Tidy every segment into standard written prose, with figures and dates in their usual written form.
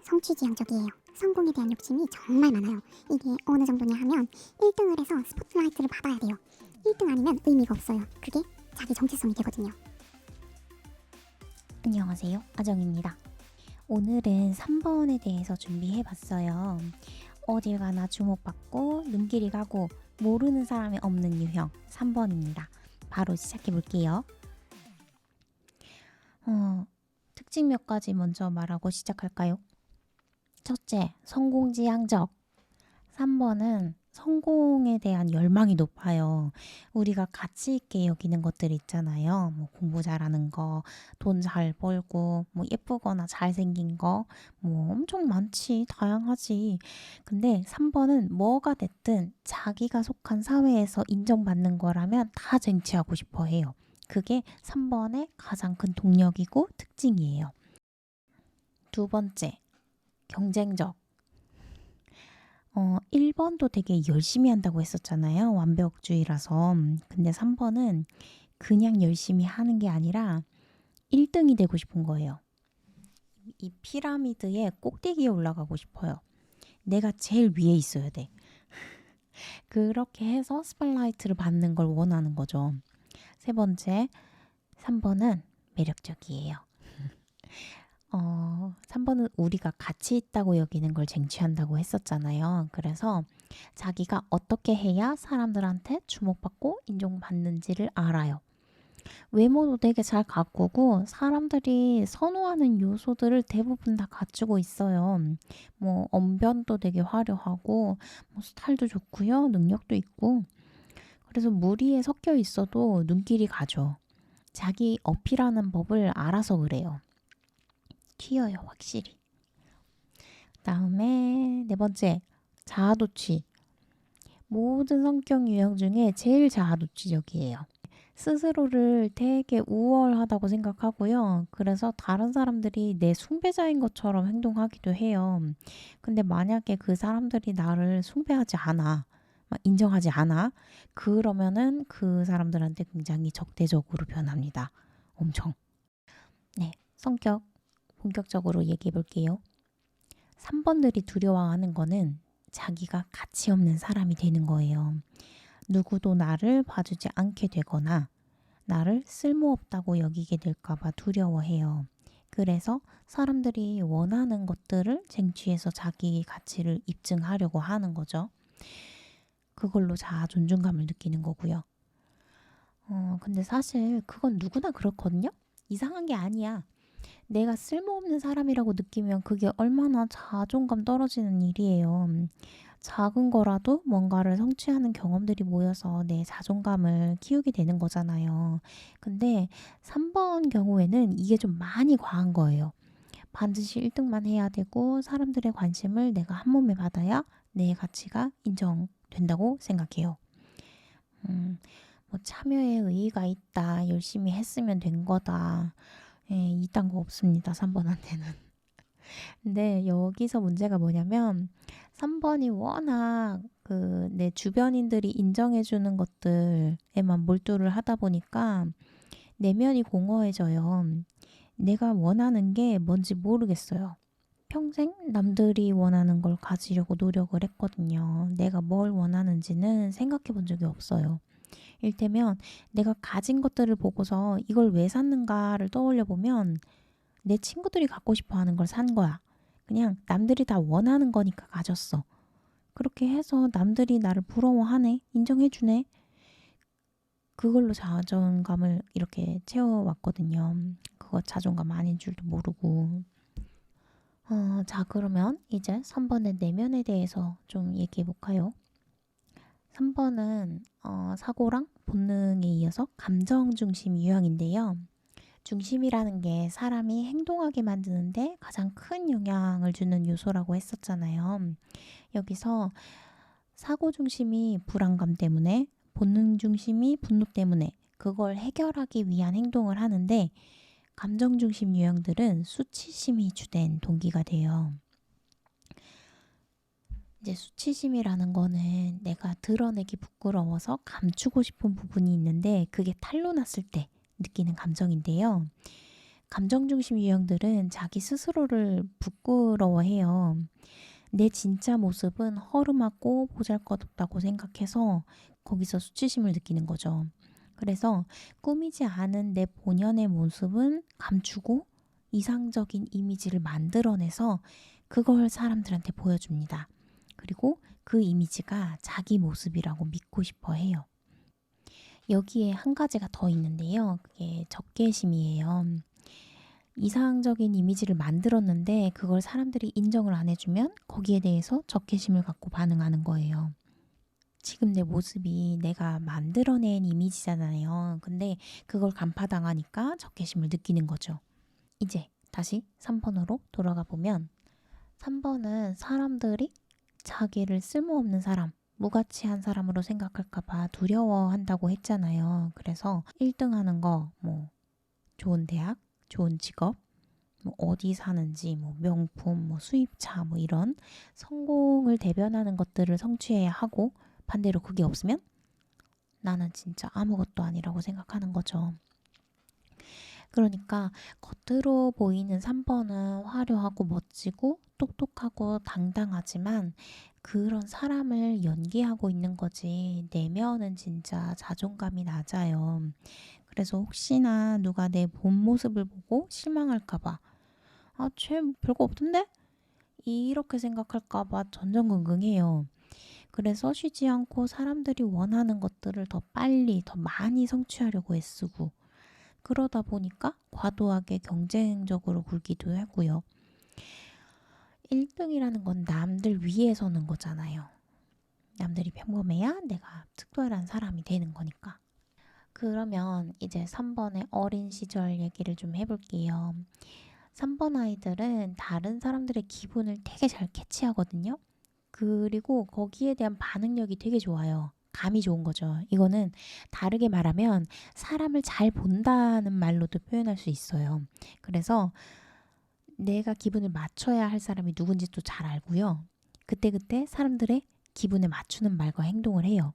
성취지향적이에요. 성공에 대한 욕심이 정말 많아요. 이게 어느 정도냐 하면 1등을 해서 스포트라이트를 받아야 돼요. 1등 아니면 의미가 없어요. 그게 자기 정체성이 되거든요. 안녕하세요, 아정입니다. 오늘은 3번에 대해서 준비해봤어요. 어딜 가나 주목받고 눈길이 가고 모르는 사람이 없는 유형 3번입니다. 바로 시작해볼게요. 특징 몇 가지 먼저 말하고 시작할까요? 첫째, 성공지향적. 3번은 성공에 대한 열망이 높아요. 우리가 가치 있게 여기는 것들 있잖아요. 뭐 공부 잘하는 거, 돈 잘 벌고, 뭐 예쁘거나 잘생긴 거, 뭐 엄청 많지, 다양하지. 근데 3번은 뭐가 됐든 자기가 속한 사회에서 인정받는 거라면 다 쟁취하고 싶어 해요. 그게 3번의 가장 큰 동력이고 특징이에요. 두 번째, 경쟁적. 1번도 되게 열심히 한다고 했었잖아요. 완벽주의라서. 근데 3번은 그냥 열심히 하는 게 아니라 1등이 되고 싶은 거예요. 이 피라미드의 꼭대기에 올라가고 싶어요. 내가 제일 위에 있어야 돼. 그렇게 해서 스팟라이트를 받는 걸 원하는 거죠. 세 번째, 3번은 매력적이에요. 3번은 우리가 가치 있다고 여기는 걸 쟁취한다고 했었잖아요. 그래서 자기가 어떻게 해야 사람들한테 주목받고 인정받는지를 알아요. 외모도 되게 잘 가꾸고 사람들이 선호하는 요소들을 대부분 다 갖추고 있어요. 뭐 언변도 되게 화려하고 뭐 스타일도 좋고요. 능력도 있고. 그래서 무리에 섞여 있어도 눈길이 가죠. 자기 어필하는 법을 알아서 그래요. 튀어요, 확실히. 다음에 네 번째, 자아도취. 모든 성격 유형 중에 제일 자아도취적이에요. 스스로를 되게 우월하다고 생각하고요. 그래서 다른 사람들이 내 숭배자인 것처럼 행동하기도 해요. 근데 만약에 그 사람들이 나를 숭배하지 않아, 인정하지 않아, 그러면은 그 사람들한테 굉장히 적대적으로 변합니다. 엄청. 네, 성격 본격적으로 얘기해 볼게요. 3번들이 두려워하는 거는 자기가 가치 없는 사람이 되는 거예요. 누구도 나를 봐주지 않게 되거나 나를 쓸모없다고 여기게 될까봐 두려워해요. 그래서 사람들이 원하는 것들을 쟁취해서 자기 가치를 입증하려고 하는 거죠. 그걸로 자아 존중감을 느끼는 거고요. 근데 사실 그건 누구나 그렇거든요? 이상한 게 아니야. 내가 쓸모없는 사람이라고 느끼면 그게 얼마나 자존감 떨어지는 일이에요. 작은 거라도 뭔가를 성취하는 경험들이 모여서 내 자존감을 키우게 되는 거잖아요. 근데 3번 경우에는 이게 좀 많이 과한 거예요. 반드시 1등만 해야 되고 사람들의 관심을 내가 한 몸에 받아야 내 가치가 인정된다고 생각해요. 뭐 참여에 의의가 있다. 열심히 했으면 된 거다. 예, 이딴 거 없습니다. 3번한테는. 근데 여기서 문제가 뭐냐면 3번이 워낙 내 주변인들이 인정해주는 것들에만 몰두를 하다 보니까 내면이 공허해져요. 내가 원하는 게 뭔지 모르겠어요. 평생 남들이 원하는 걸 가지려고 노력을 했거든요. 내가 뭘 원하는지는 생각해 본 적이 없어요. 일테면 내가 가진 것들을 보고서 이걸 왜 샀는가를 떠올려 보면 내 친구들이 갖고 싶어 하는 걸 산 거야. 그냥 남들이 다 원하는 거니까 가졌어. 그렇게 해서 남들이 나를 부러워하네, 인정해주네. 그걸로 자존감을 이렇게 채워왔거든요. 그거 자존감 아닌 줄도 모르고. 자, 그러면 이제 3번의 내면에 대해서 좀 얘기해 볼까요? 3번은 사고랑 본능에 이어서 감정 중심 유형인데요. 중심이라는 게 사람이 행동하게 만드는데 가장 큰 영향을 주는 요소라고 했었잖아요. 여기서 사고 중심이 불안감 때문에, 본능 중심이 분노 때문에 그걸 해결하기 위한 행동을 하는데 감정 중심 유형들은 수치심이 주된 동기가 돼요. 이제 수치심이라는 거는 내가 드러내기 부끄러워서 감추고 싶은 부분이 있는데 그게 탄로 났을 때 느끼는 감정인데요. 감정 중심 유형들은 자기 스스로를 부끄러워해요. 내 진짜 모습은 허름하고 보잘것없다고 생각해서 거기서 수치심을 느끼는 거죠. 그래서 꾸미지 않은 내 본연의 모습은 감추고 이상적인 이미지를 만들어내서 그걸 사람들한테 보여줍니다. 그리고 그 이미지가 자기 모습이라고 믿고 싶어 해요. 여기에 한 가지가 더 있는데요. 그게 적개심이에요. 이상적인 이미지를 만들었는데 그걸 사람들이 인정을 안 해주면 거기에 대해서 적개심을 갖고 반응하는 거예요. 지금 내 모습이 내가 만들어낸 이미지잖아요. 근데 그걸 간파당하니까 적개심을 느끼는 거죠. 이제 다시 3번으로 돌아가 보면 3번은 사람들이 자기를 쓸모없는 사람, 무가치한 사람으로 생각할까봐 두려워한다고 했잖아요. 그래서 1등 하는 거, 좋은 대학, 좋은 직업, 어디 사는지, 명품, 수입차, 이런 성공을 대변하는 것들을 성취해야 하고 반대로 그게 없으면 나는 진짜 아무것도 아니라고 생각하는 거죠. 그러니까 겉으로 보이는 3번은 화려하고 멋지고 똑똑하고 당당하지만 그런 사람을 연기하고 있는 거지 내면은 진짜 자존감이 낮아요. 그래서 혹시나 누가 내 본 모습을 보고 실망할까 봐 쟤 별거 없던데? 이렇게 생각할까 봐 전전긍긍해요. 그래서 쉬지 않고 사람들이 원하는 것들을 더 빨리 더 많이 성취하려고 애쓰고 그러다 보니까 과도하게 경쟁적으로 굴기도 하고요. 1등이라는 건 남들 위에 서는 거잖아요. 남들이 평범해야 내가 특별한 사람이 되는 거니까. 그러면 이제 3번의 어린 시절 얘기를 좀 해볼게요. 3번 아이들은 다른 사람들의 기분을 되게 잘 캐치하거든요. 그리고 거기에 대한 반응력이 되게 좋아요. 감이 좋은 거죠. 이거는 다르게 말하면 사람을 잘 본다는 말로도 표현할 수 있어요. 그래서 내가 기분을 맞춰야 할 사람이 누군지도 잘 알고요. 그때그때 사람들의 기분에 맞추는 말과 행동을 해요.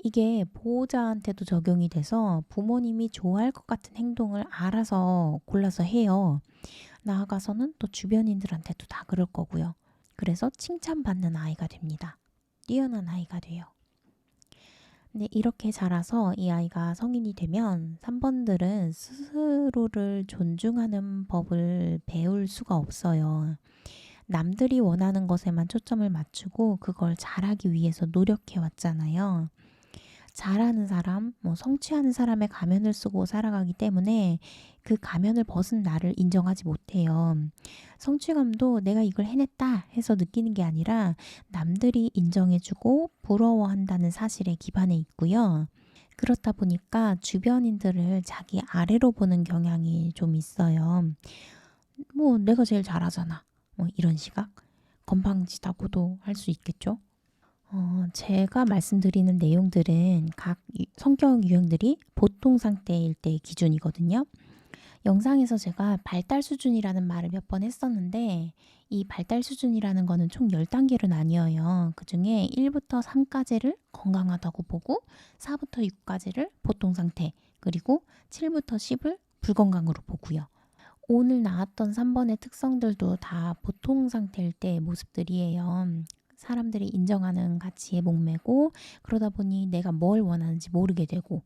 이게 보호자한테도 적용이 돼서 부모님이 좋아할 것 같은 행동을 알아서 골라서 해요. 나아가서는 또 주변인들한테도 다 그럴 거고요. 그래서 칭찬받는 아이가 됩니다. 뛰어난 아이가 돼요. 근데 이렇게 자라서 이 아이가 성인이 되면 3번들은 스스로를 존중하는 법을 배울 수가 없어요. 남들이 원하는 것에만 초점을 맞추고 그걸 잘하기 위해서 노력해 왔잖아요. 잘하는 사람, 성취하는 사람의 가면을 쓰고 살아가기 때문에 그 가면을 벗은 나를 인정하지 못해요. 성취감도 내가 이걸 해냈다 해서 느끼는 게 아니라 남들이 인정해주고 부러워한다는 사실에 기반해 있고요. 그렇다 보니까 주변인들을 자기 아래로 보는 경향이 좀 있어요. 내가 제일 잘하잖아. 이런 시각? 건방지다고도 할 수 있겠죠. 제가 말씀드리는 내용들은 각 성격 유형들이 보통 상태일 때의 기준이거든요. 영상에서 제가 발달 수준이라는 말을 몇 번 했었는데 이 발달 수준이라는 거는 총 10단계로 나뉘어요. 그중에 1부터 3까지를 건강하다고 보고 4부터 6까지를 보통 상태 그리고 7부터 10을 불건강으로 보고요. 오늘 나왔던 3번의 특성들도 다 보통 상태일 때의 모습들이에요. 사람들이 인정하는 가치에 목매고 그러다 보니 내가 뭘 원하는지 모르게 되고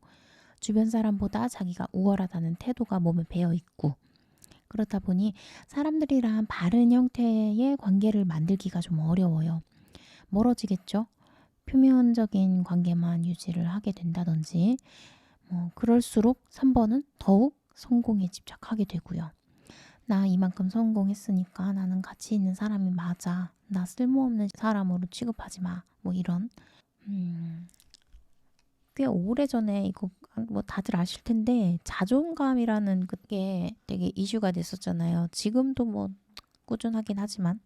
주변 사람보다 자기가 우월하다는 태도가 몸에 배어 있고 그렇다 보니 사람들이랑 바른 형태의 관계를 만들기가 좀 어려워요. 멀어지겠죠? 표면적인 관계만 유지를 하게 된다든지 그럴수록 3번은 더욱 성공에 집착하게 되고요. 나 이만큼 성공했으니까 나는 가치 있는 사람이 맞아. 나 쓸모없는 사람으로 취급하지 마. 이런 꽤 오래전에 이거 다들 아실 텐데 자존감이라는 그게 되게 이슈가 됐었잖아요. 지금도 꾸준하긴 하지만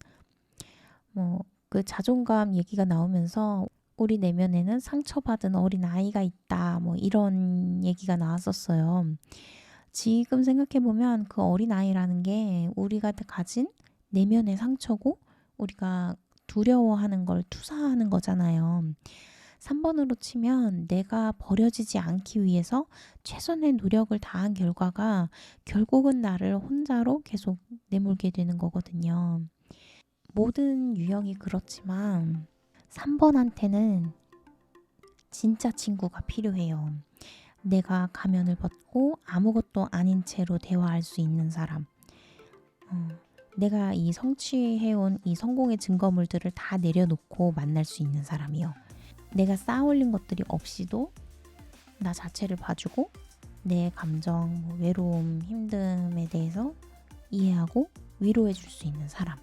그 자존감 얘기가 나오면서 우리 내면에는 상처받은 어린 아이가 있다. 이런 얘기가 나왔었어요. 지금 생각해보면 그 어린아이라는 게 우리가 가진 내면의 상처고 우리가 두려워하는 걸 투사하는 거잖아요. 3번으로 치면 내가 버려지지 않기 위해서 최선의 노력을 다한 결과가 결국은 나를 혼자로 계속 내몰게 되는 거거든요. 모든 유형이 그렇지만 3번한테는 진짜 친구가 필요해요. 내가 가면을 벗고 아무것도 아닌 채로 대화할 수 있는 사람. 내가 이 성취해온 이 성공의 증거물들을 다 내려놓고 만날 수 있는 사람이요. 내가 쌓아올린 것들이 없이도 나 자체를 봐주고 내 감정, 외로움, 힘듦에 대해서 이해하고 위로해 줄 수 있는 사람.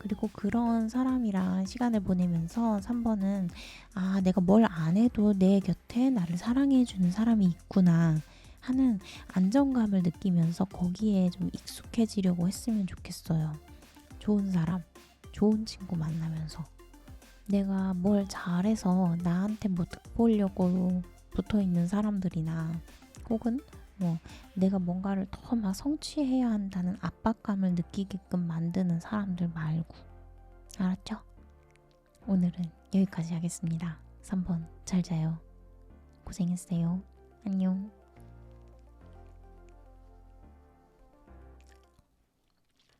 그리고 그런 사람이랑 시간을 보내면서 3번은 내가 뭘 안 해도 내 곁에 나를 사랑해 주는 사람이 있구나 하는 안정감을 느끼면서 거기에 좀 익숙해지려고 했으면 좋겠어요. 좋은 사람, 좋은 친구 만나면서 내가 뭘 잘해서 나한테 뭐 득보려고 붙어 있는 사람들이나 혹은 내가 뭔가를 더 막 성취해야 한다는 압박감을 느끼게끔 만드는 사람들 말고. 알았죠? 오늘은 여기까지 하겠습니다. 3번 잘 자요. 고생했어요. 안녕.